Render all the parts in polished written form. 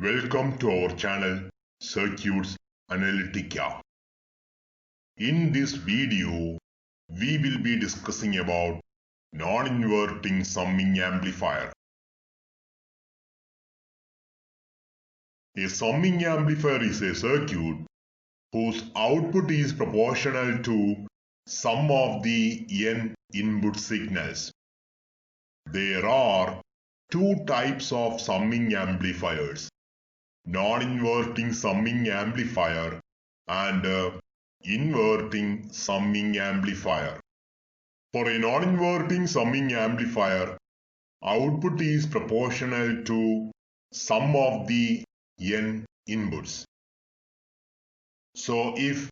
Welcome to our channel Circuits Analytica. In this video, we will be discussing about non-inverting summing amplifier. A summing amplifier is a circuit whose output is proportional to sum of the n input signals. There are two types of summing amplifiers: non-inverting summing amplifier and inverting summing amplifier. For a non-inverting summing amplifier, output is proportional to sum of the n inputs. So if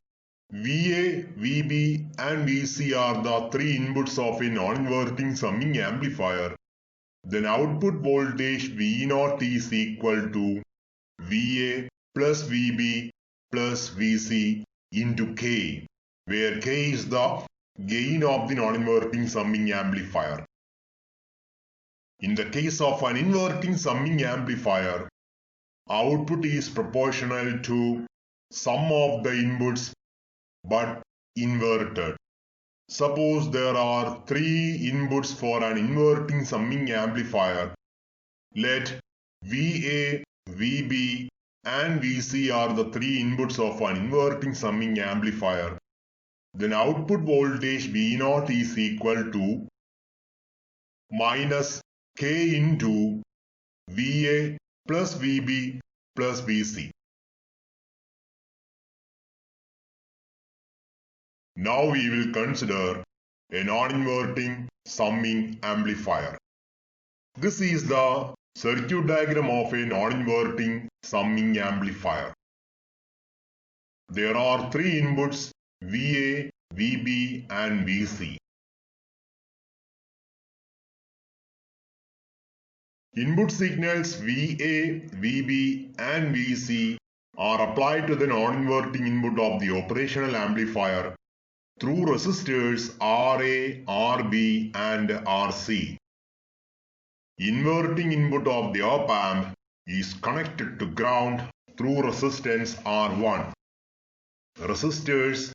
VA, VB and VC are the three inputs of a non-inverting summing amplifier, then output voltage V0 is equal to VA plus VB plus VC into K, where K is the gain of the non-inverting summing amplifier. In the case of an inverting summing amplifier, output is proportional to sum of the inputs but inverted. Suppose there are three inputs for an inverting summing amplifier. Let VA, VB and VC are the three inputs of an inverting summing amplifier. Then output voltage V0 is equal to minus K into VA plus VB plus VC. Now we will consider a non-inverting summing amplifier. This is the circuit diagram of a non-inverting summing amplifier. There are three inputs: VA, VB and VC. Input signals VA, VB and VC are applied to the non-inverting input of the operational amplifier through resistors RA, RB and RC. Inverting input of the opamp is connected to ground through resistance R1. Resistors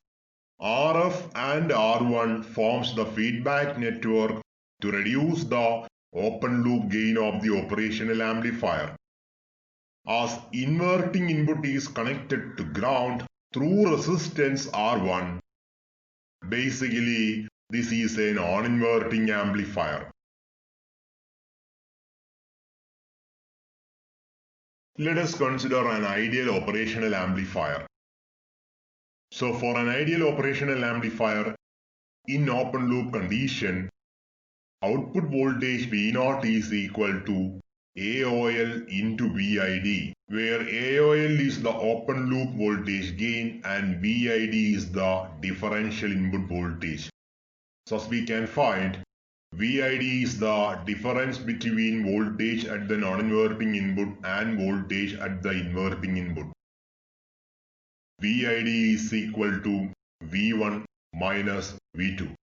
RF and R1 forms the feedback network to reduce the open loop gain of the operational amplifier. As inverting input is connected to ground through resistance R1, basically this is a non-inverting amplifier. Let us consider an ideal operational amplifier. So for an ideal operational amplifier in open loop condition, output voltage V0 is equal to AOL into VID, where AOL is the open loop voltage gain and VID is the differential input voltage. So as we can find, VID is the difference between voltage at the non-inverting input and voltage at the inverting input. VID is equal to V1 minus V2.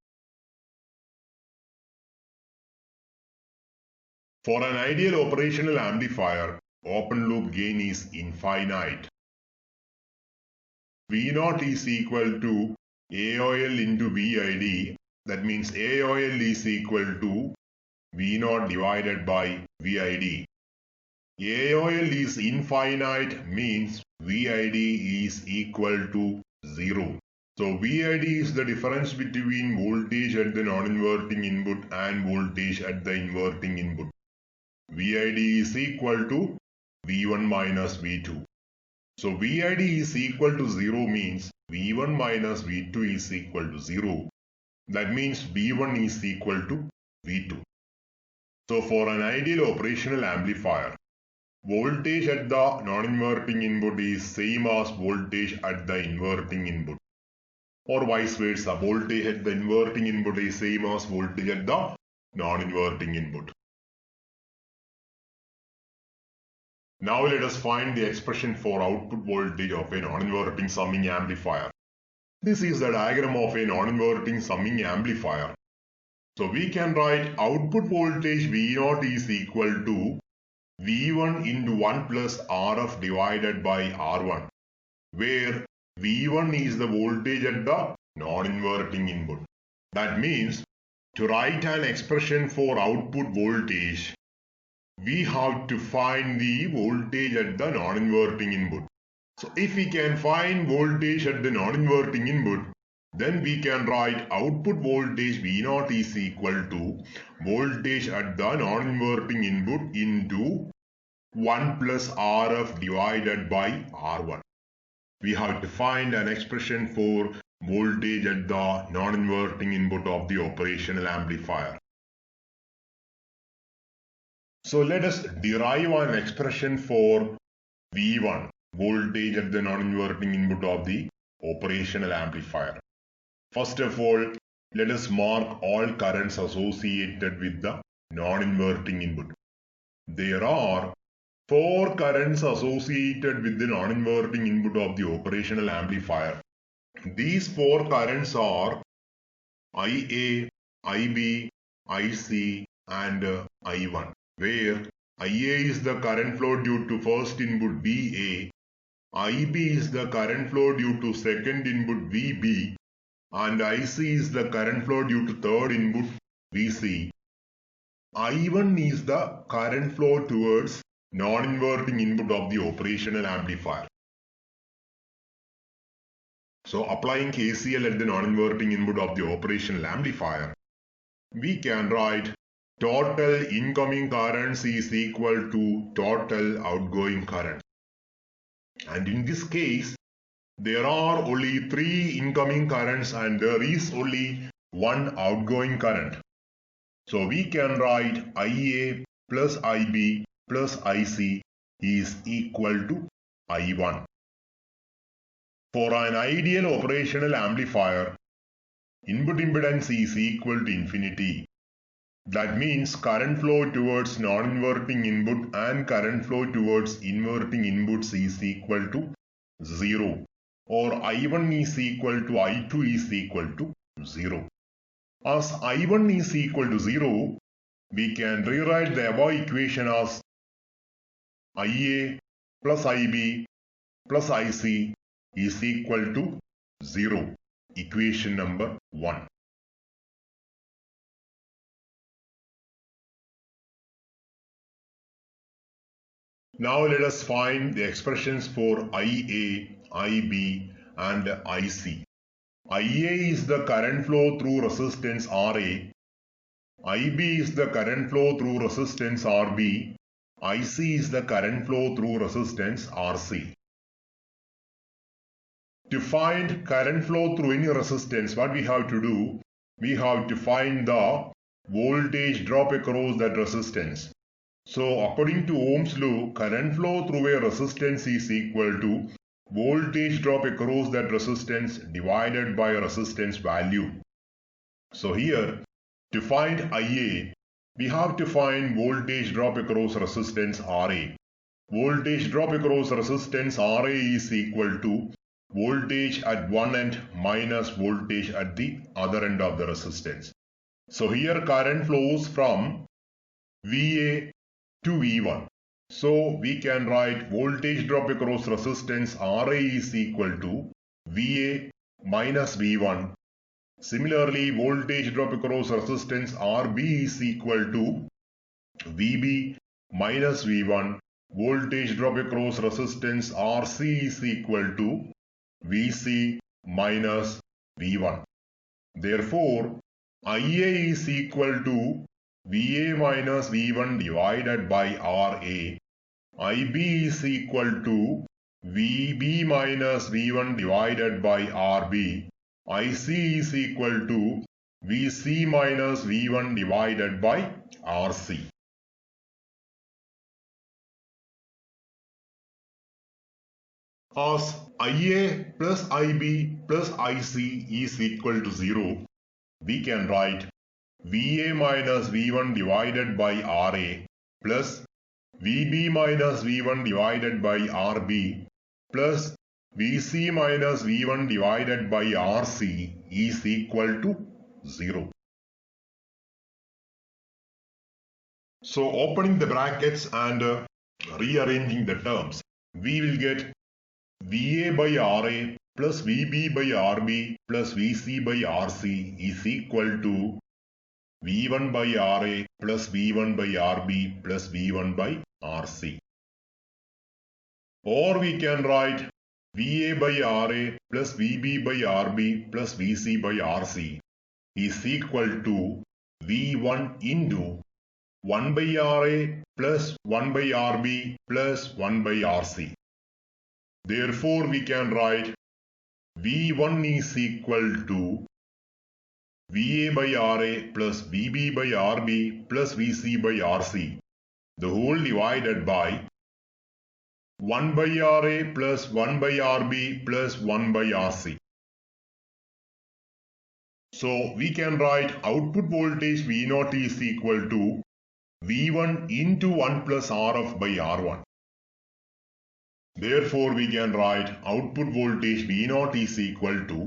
For an ideal operational amplifier, open loop gain is infinite. V0 is equal to AOL into VID. That means AOL is equal to V0 divided by VID. AOL is infinite means VID is equal to 0. So VID is the difference between voltage at the non-inverting input and voltage at the inverting input. VID is equal to V1 minus V2. So VID is equal to 0 means V1 minus V2 is equal to 0. That means V1 is equal to V2. So for an ideal operational amplifier, voltage at the non-inverting input is same as voltage at the inverting input. Or vice versa, voltage at the inverting input is same as voltage at the non-inverting input. Now let us find the expression for output voltage of a non-inverting summing amplifier. This is the diagram of a non-inverting summing amplifier. So we can write output voltage V0 is equal to V1 into 1 plus Rf divided by R1, where V1 is the voltage at the non-inverting input. That means to write an expression for output voltage, we have to find the voltage at the non-inverting input. So if we can find voltage at the non-inverting input, then we can write output voltage V0 is equal to voltage at the non-inverting input into 1 plus Rf divided by R1. We have to find an expression for voltage at the non-inverting input of the operational amplifier. So let us derive an expression for V1, voltage at the non-inverting input of the operational amplifier. First of all, let us mark all currents associated with the non-inverting input. There are 4 currents associated with the non-inverting input of the operational amplifier. These 4 currents are IA, IB, IC and I1, where IA is the current flow due to first input VA, IB is the current flow due to second input VB, and IC is the current flow due to third input VC. I1 is the current flow towards non-inverting input of the operational amplifier. So applying KCL at the non-inverting input of the operational amplifier, we can write total incoming currents is equal to total outgoing current. And in this case, there are only 3 incoming currents and there is only 1 outgoing current. So we can write IA plus IB plus IC is equal to I1. For an ideal operational amplifier, input impedance is equal to infinity. That means current flow towards non-inverting input and current flow towards inverting inputs is equal to 0. Or I1 is equal to I2 is equal to 0. As I1 is equal to 0, we can rewrite the above equation as IA plus IB plus IC is equal to 0. Equation number 1. Now let us find the expressions for IA, IB and IC. IA is the current flow through resistance RA. IB is the current flow through resistance RB. IC is the current flow through resistance RC. To find current flow through any resistance, what we have to do? We have to find the voltage drop across that resistance. So according to Ohm's law, current flow through a resistance is equal to voltage drop across that resistance divided by resistance value. So here, to find IA, we have to find voltage drop across resistance RA. Voltage drop across resistance RA is equal to voltage at one end minus voltage at the other end of the resistance. So here current flows from VA to V1. So we can write voltage drop across resistance RA is equal to VA minus V1. Similarly, voltage drop across resistance RB is equal to VB minus V1. Voltage drop across resistance RC is equal to VC minus V1. Therefore, IA is equal to VA minus V1 divided by RA. IB is equal to VB minus V1 divided by RB. IC is equal to VC minus V1 divided by RC. As IA plus IB plus IC is equal to 0, we can write VA minus V1 divided by RA plus VB minus V1 divided by RB plus VC minus V1 divided by RC is equal to 0. So opening the brackets and rearranging the terms, we will get VA by RA plus VB by RB plus VC by RC is equal to V1 by RA plus V1 by RB plus V1 by RC. Or we can write VA by RA plus VB by RB plus VC by RC is equal to V1 into 1 by RA plus 1 by RB plus 1 by RC. Therefore, we can write V1 is equal to VA by RA plus VB by RB plus VC by RC, the whole divided by 1 by RA plus 1 by RB plus 1 by RC. So we can write output voltage V0 is equal to V1 into 1 plus RF by R1. Therefore, we can write output voltage V0 is equal to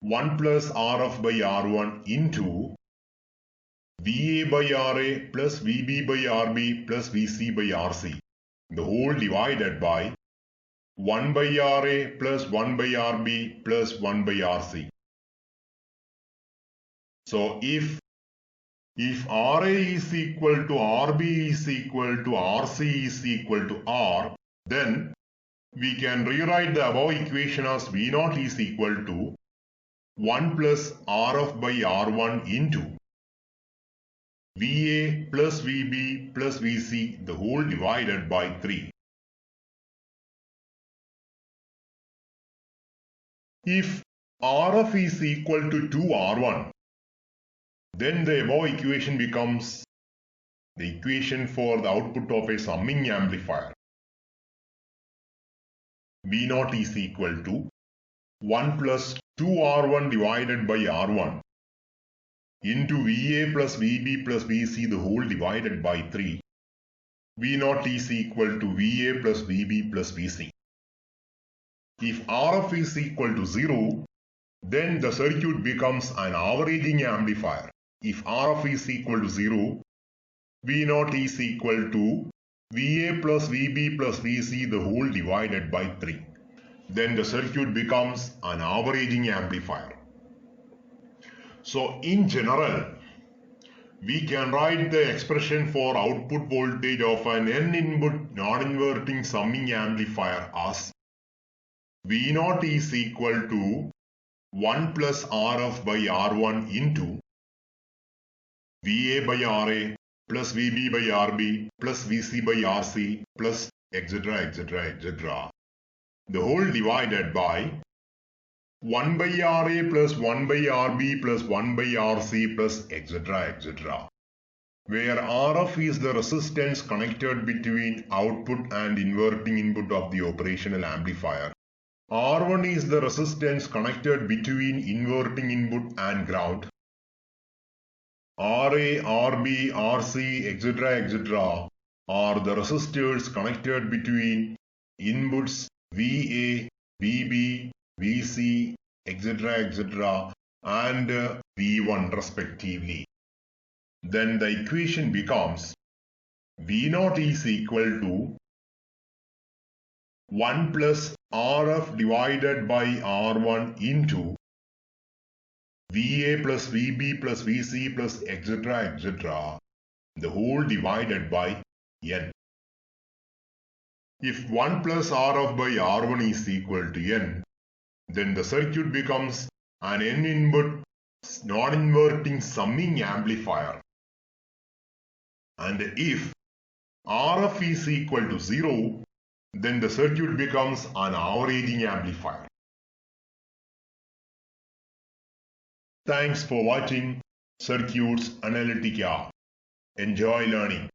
1 plus RF by R1 into VA by RA plus VB by RB plus VC by RC, the whole divided by 1 by RA plus 1 by RB plus 1 by RC. So if RA is equal to RB is equal to RC is equal to R, then we can rewrite the above equation as V0 is equal to 1 plus RF by R1 into VA plus VB plus VC, the whole divided by 3. If RF is equal to 2R1, then the above equation becomes the equation for the output of a summing amplifier. V0 is equal to 1 plus 2R1 divided by R1 into VA plus VB plus VC, the whole divided by 3. V0 is equal to VA plus VB plus VC. If RF is equal to 0, then the circuit becomes an averaging amplifier. If RF is equal to 0, V0 is equal to VA plus VB plus VC, the whole divided by 3. Then the circuit becomes an averaging amplifier. So in general, we can write the expression for output voltage of an N-input non-inverting summing amplifier as V0 is equal to 1 plus RF by R1 into VA by RA plus VB by RB plus VC by RC plus etc. etc. etc. The whole divided by 1 by RA plus 1 by RB plus 1 by RC plus etc. etc. Where RF is the resistance connected between output and inverting input of the operational amplifier. R1 is the resistance connected between inverting input and ground. RA, RB, RC, etc. etc. are the resistors connected between inputs VA, VB, VC, etc. etc. and V1 respectively. Then the equation becomes V0 is equal to 1 plus RF divided by R1 into VA plus VB plus VC plus etc. etc. the whole divided by N. If 1 plus RF by R1 is equal to N, then the circuit becomes an N-input non-inverting summing amplifier. And if RF is equal to 0, then the circuit becomes an averaging amplifier. Thanks for watching Circuits Analytica. Enjoy learning.